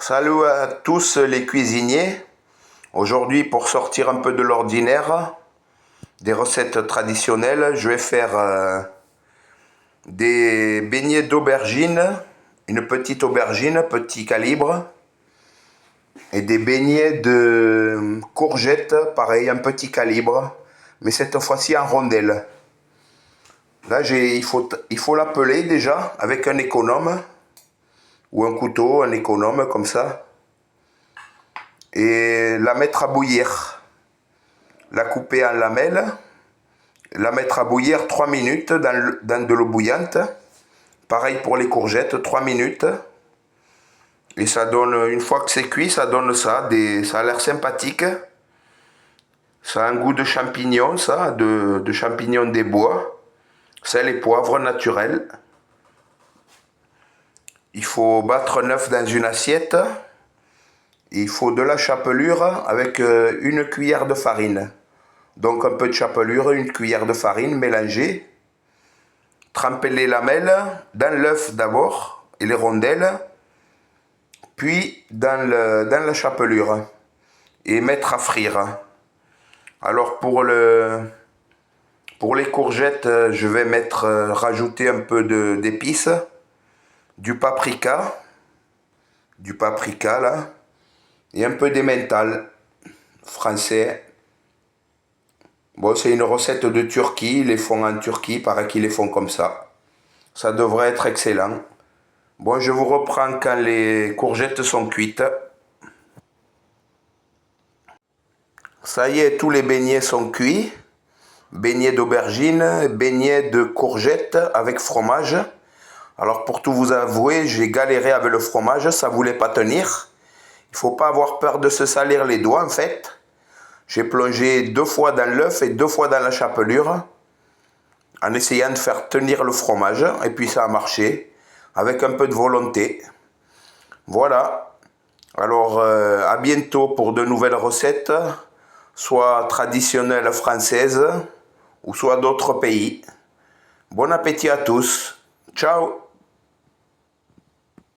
Salut à tous les cuisiniers. Aujourd'hui, pour sortir un peu de l'ordinaire, des recettes traditionnelles, je vais faire des beignets d'aubergine, une petite aubergine, petit calibre, et des beignets de courgettes, pareil, un petit calibre, mais cette fois-ci en rondelles. Là, il faut l'appeler déjà avec un économe, ou un couteau, un économe comme ça, et la mettre à bouillir. La couper en lamelles, la mettre à bouillir 3 minutes dans de l'eau bouillante. Pareil pour les courgettes, 3 minutes. Et ça donne, une fois que c'est cuit, ça donne ça. Ça a l'air sympathique. Ça a un goût de champignons, ça, de champignons des bois. Sel et poivre naturel. Il faut battre un œuf dans une assiette. Il faut de la chapelure avec une cuillère de farine. Donc un peu de chapelure, une cuillère de farine mélangée. Tremper les lamelles dans l'œuf d'abord et les rondelles, puis dans la chapelure et mettre à frire. Alors pour les courgettes, je vais rajouter un peu d'épices, du paprika là, et un peu d'emmental français. Bon, c'est une recette de Turquie, ils les font en Turquie, paraît qu'ils les font comme ça. Ça devrait être excellent. Bon, je vous reprends quand les courgettes sont cuites. Ça y est, tous les beignets sont cuits. Beignets d'aubergine, beignets de courgettes avec fromage. Alors pour tout vous avouer, j'ai galéré avec le fromage, ça voulait pas tenir. Il faut pas avoir peur de se salir les doigts en fait. J'ai plongé 2 fois dans l'œuf et 2 fois dans la chapelure en essayant de faire tenir le fromage, et puis ça a marché avec un peu de volonté. Voilà. Alors à bientôt pour de nouvelles recettes, soit traditionnelles françaises ou soit d'autres pays. Bon appétit à tous. Ciao.